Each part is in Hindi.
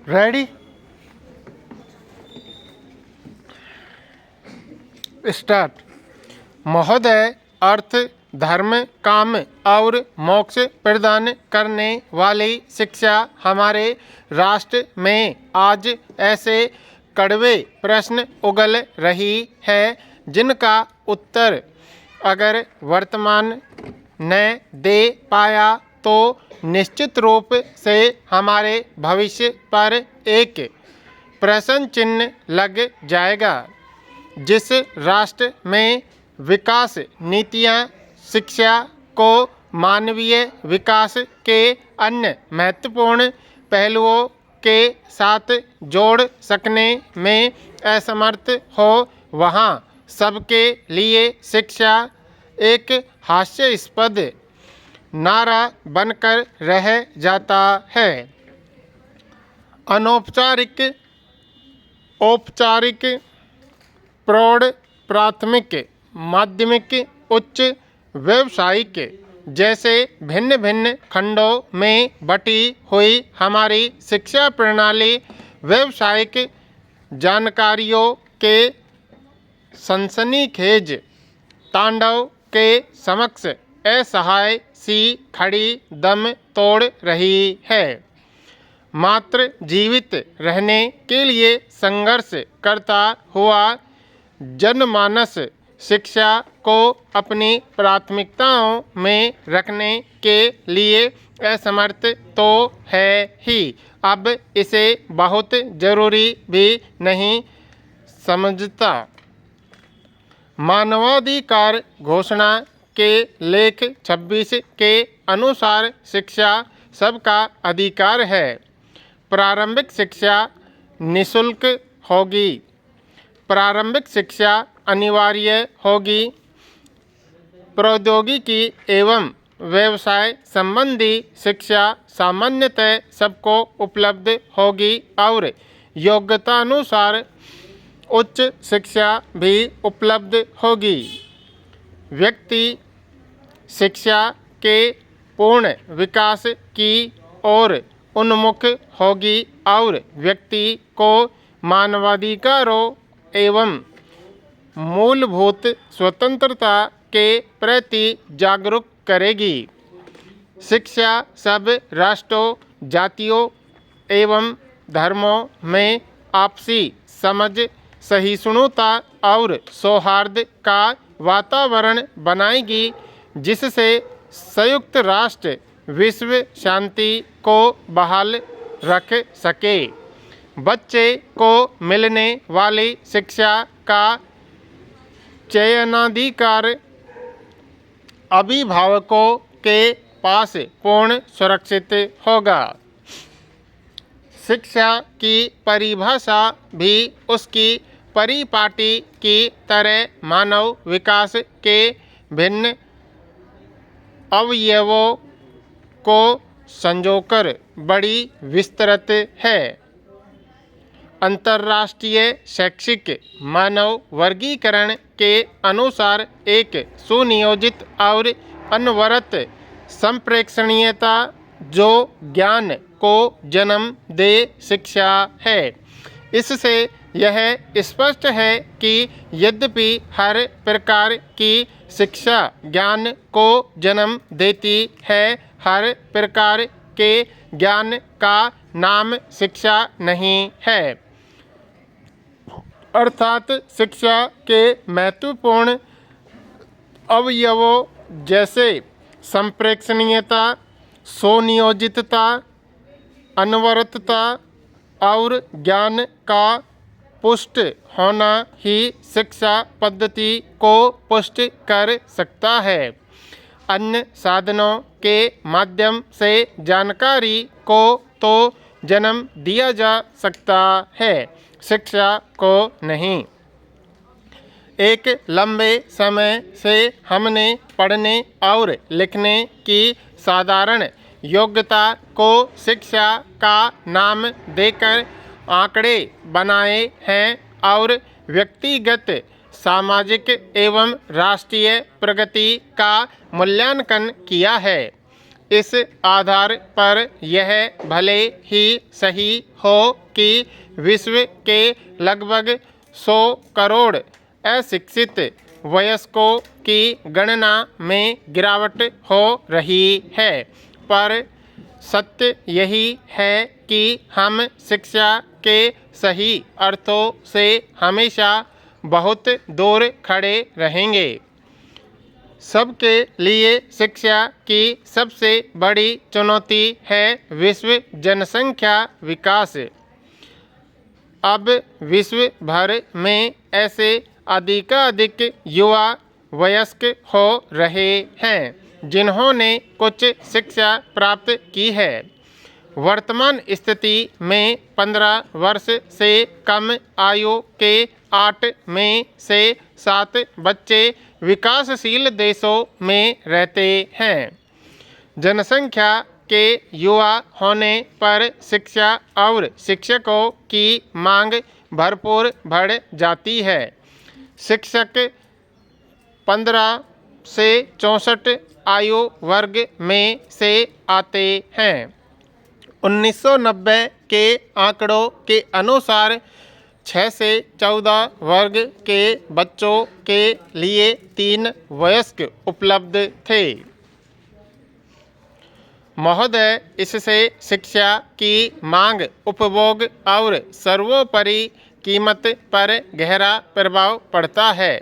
Ready start. महोदय, अर्थ, धर्म, काम और मोक्ष प्रदान करने वाली शिक्षा हमारे राष्ट्र में आज ऐसे कड़वे प्रश्न उगल रही है जिनका उत्तर अगर वर्तमान न दे पाया तो निश्चित रूप से हमारे भविष्य पर एक प्रश्न चिन्ह लग जाएगा। जिस राष्ट्र में विकास नीतियाँ शिक्षा को मानवीय विकास के अन्य महत्वपूर्ण पहलुओं के साथ जोड़ सकने में असमर्थ हो, वहाँ सबके लिए शिक्षा एक हास्यास्पद नारा बनकर रह जाता है। अनौपचारिक, औपचारिक, प्रौढ़, प्राथमिक, माध्यमिक, उच्च, व्यावसायिक जैसे भिन्न भिन्न खंडों में बटी हुई हमारी शिक्षा प्रणाली व्यावसायिक जानकारियों के सनसनीखेज तांडव के समक्ष असहाय सी खड़ी दम तोड़ रही है। मात्र जीवित रहने के लिए संघर्ष करता हुआ जनमानस शिक्षा को अपनी प्राथमिकताओं में रखने के लिए असमर्थ तो है ही, अब इसे बहुत जरूरी भी नहीं समझता। मानवाधिकार घोषणा के लेख 26 के अनुसार शिक्षा सबका अधिकार है। प्रारंभिक शिक्षा निःशुल्क होगी। प्रारंभिक शिक्षा अनिवार्य होगी। प्रौद्योगिकी एवं व्यवसाय संबंधी शिक्षा सामान्यतः सबको उपलब्ध होगी और योग्यतानुसार उच्च शिक्षा भी उपलब्ध होगी। व्यक्ति शिक्षा के पूर्ण विकास की ओर उन्मुख होगी और व्यक्ति को मानवाधिकारों एवं मूलभूत स्वतंत्रता के प्रति जागरूक करेगी। शिक्षा सब राष्ट्रों, जातियों एवं धर्मों में आपसी समझ, सहिष्णुता और सौहार्द का वातावरण बनाएगी, जिससे संयुक्त राष्ट्र विश्व शांति को बहाल रख सके। बच्चे को मिलने वाली शिक्षा का चयनाधिकार अभिभावकों के पास पूर्ण सुरक्षित होगा। शिक्षा की परिभाषा भी उसकी परिपाटी की तरह मानव विकास के भिन्न अवयवों को संजोकर बड़ी विस्तृत है। अंतर्राष्ट्रीय शैक्षिक मानव वर्गीकरण के अनुसार एक सुनियोजित और अनवरत संप्रेक्षणीयता जो ज्ञान को जन्म दे शिक्षा है। इससे यह स्पष्ट है कि यद्यपि हर प्रकार की शिक्षा ज्ञान को जन्म देती है, हर प्रकार के ज्ञान का नाम शिक्षा नहीं है। अर्थात शिक्षा के महत्वपूर्ण अवयवों जैसे संप्रेक्षणीयता, सुनियोजितता, अनवरतता और ज्ञान का पुष्ट होना ही शिक्षा पद्धति को पुष्ट कर सकता है। अन्य साधनों के माध्यम से जानकारी को तो जन्म दिया जा सकता है, शिक्षा को नहीं। एक लंबे समय से हमने पढ़ने और लिखने की साधारण योग्यता को शिक्षा का नाम देकर आंकड़े बनाए हैं और व्यक्तिगत, सामाजिक एवं राष्ट्रीय प्रगति का मूल्यांकन किया है। इस आधार पर यह भले ही सही हो कि विश्व के लगभग 100 करोड़ अशिक्षित वयस्कों की गणना में गिरावट हो रही है, पर सत्य यही है कि हम शिक्षा के सही अर्थों से हमेशा बहुत दूर खड़े रहेंगे। सबके लिए शिक्षा की सबसे बड़ी चुनौती है विश्व जनसंख्या विकास। अब विश्व भर में ऐसे अधिकाधिक युवा वयस्क हो रहे हैं जिन्होंने कुछ शिक्षा प्राप्त की है। वर्तमान स्थिति में 15 वर्ष से कम आयु के 8 में से 7 बच्चे विकासशील देशों में रहते हैं। जनसंख्या के युवा होने पर शिक्षा और शिक्षकों की मांग भरपूर बढ़ जाती है। शिक्षक 15 से 64 आयु वर्ग में से आते हैं। 1990 के आंकड़ों के अनुसार 6 से 14 वर्ग के बच्चों के लिए 3 वयस्क उपलब्ध थे। महोदय, इससे शिक्षा की मांग, उपभोग और सर्वोपरि कीमत पर गहरा प्रभाव पड़ता है।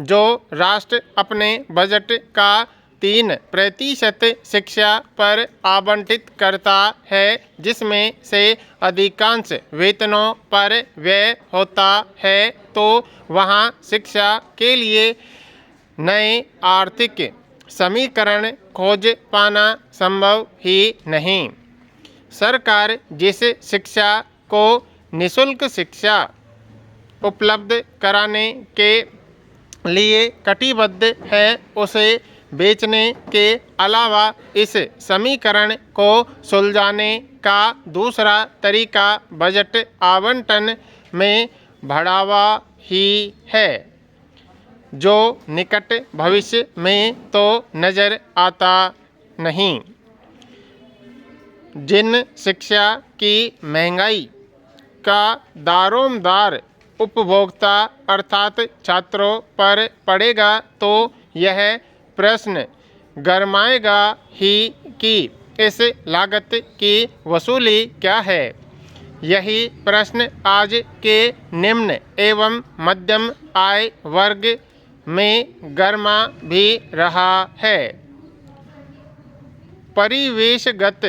जो राष्ट्र अपने बजट का 3% शिक्षा पर आवंटित करता है, जिसमें से अधिकांश वेतनों पर व्यय होता है, तो वहाँ शिक्षा के लिए नए आर्थिक समीकरण खोज पाना संभव ही नहीं। सरकार जिस शिक्षा को निःशुल्क शिक्षा उपलब्ध कराने के लिए कटिबद्ध है, उसे बेचने के अलावा इस समीकरण को सुलझाने का दूसरा तरीका बजट आवंटन में बढ़ावा ही है, जो निकट भविष्य में तो नज़र आता नहीं। जिन शिक्षा की महंगाई का दारोमदार उपभोक्ता अर्थात छात्रों पर पड़ेगा, तो यह प्रश्न गरमाएगा ही कि इस लागत की वसूली क्या है। यही प्रश्न आज के निम्न एवं मध्यम आय वर्ग में गरमा भी रहा है। परिवेशगत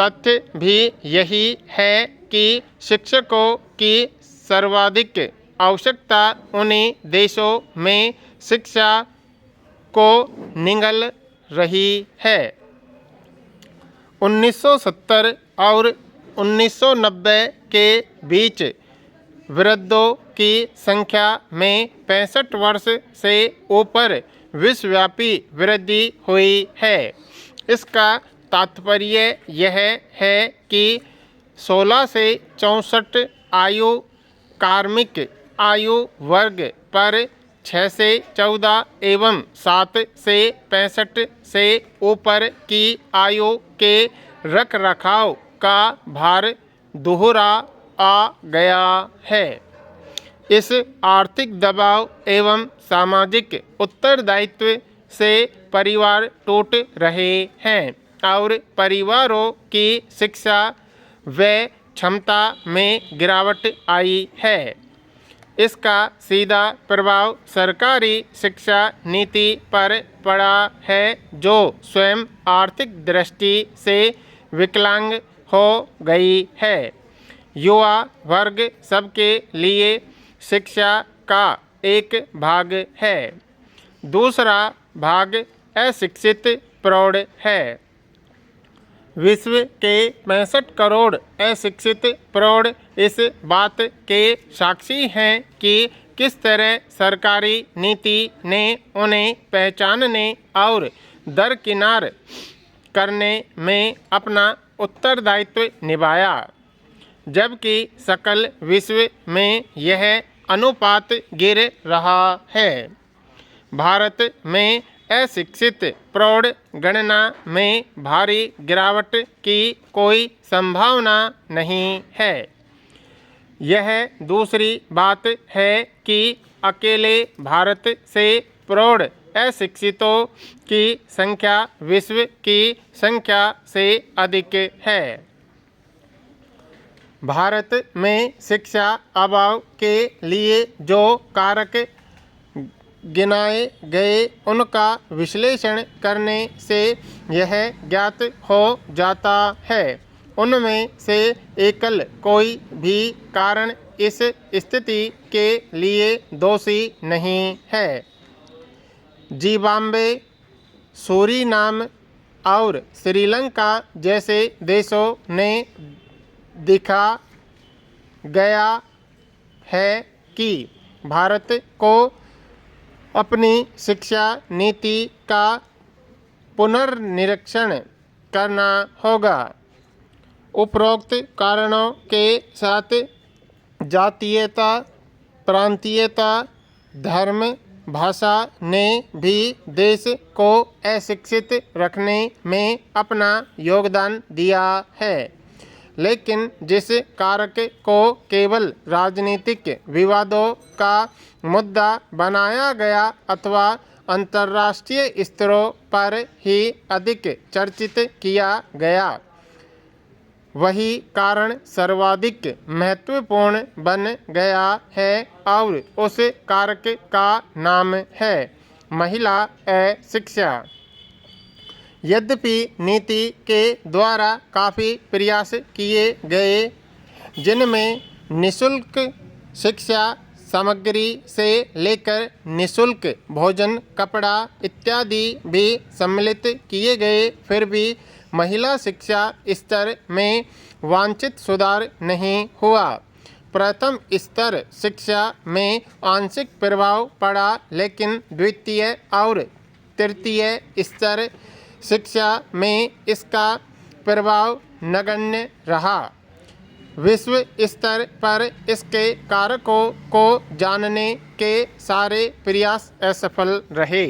तथ्य भी यही है कि शिक्षकों की सर्वाधिक आवश्यकता उन्हीं देशों में शिक्षा को निगल रही है। 1970 और 1990 के बीच वृद्धों की संख्या में 65 वर्ष से ऊपर विश्वव्यापी वृद्धि हुई है। इसका तात्पर्य यह है कि 16 से 64 आयु कार्मिक आयु वर्ग पर 6 से 14 एवं 7 से 65 से ऊपर की आयु के रखरखाव का भार दोहरा आ गया है। इस आर्थिक दबाव एवं सामाजिक उत्तरदायित्व से परिवार टूट रहे हैं और परिवारों की शिक्षा व क्षमता में गिरावट आई है। इसका सीधा प्रभाव सरकारी शिक्षा नीति पर पड़ा है, जो स्वयं आर्थिक दृष्टि से विकलांग हो गई है। युवा वर्ग सबके लिए शिक्षा का एक भाग है, दूसरा भाग अशिक्षित प्रौढ़ है। विश्व के 65 करोड़ अशिक्षित प्रौढ़ इस बात के साक्षी हैं कि किस तरह सरकारी नीति ने उन्हें पहचानने और दरकिनार करने में अपना उत्तरदायित्व निभाया, जबकि सकल विश्व में यह अनुपात गिर रहा है। भारत में अशिक्षित प्रौढ़ गणना में भारी गिरावट की कोई संभावना नहीं है। यह दूसरी बात है कि अकेले भारत से प्रौढ़ अशिक्षितों की संख्या विश्व की संख्या से अधिक है। भारत में शिक्षा अभाव के लिए जो कारक गिनाए गए उनका विश्लेषण करने से यह ज्ञात हो जाता है। उनमें से एकल कोई भी कारण इस स्थिति के लिए दोषी नहीं है। जिम्बाब्वे, सूरीनाम और श्रीलंका जैसे देशों ने दिखा गया है कि भारत को अपनी शिक्षा नीति का पुनर्निरीक्षण करना होगा। उपरोक्त कारणों के साथ जातीयता, प्रांतीयता, धर्म, भाषा ने भी देश को अशिक्षित रखने में अपना योगदान दिया है। लेकिन जिस कारक को केवल राजनीतिक विवादों का मुद्दा बनाया गया अथवा अंतर्राष्ट्रीय स्तरों पर ही अधिक चर्चित किया गया, वही कारण सर्वाधिक महत्वपूर्ण बन गया है और उस कारक का नाम है महिला अशिक्षा। यद्यपि नीति के द्वारा काफ़ी प्रयास किए गए, जिनमें निःशुल्क शिक्षा सामग्री से लेकर निःशुल्क भोजन, कपड़ा इत्यादि भी सम्मिलित किए गए, फिर भी महिला शिक्षा स्तर में वांछित सुधार नहीं हुआ। प्रथम स्तर शिक्षा में आंशिक प्रभाव पड़ा, लेकिन द्वितीय और तृतीय स्तर शिक्षा में इसका प्रभाव नगण्य रहा। विश्व स्तर पर इसके कारकों को जानने के सारे प्रयास असफल रहे।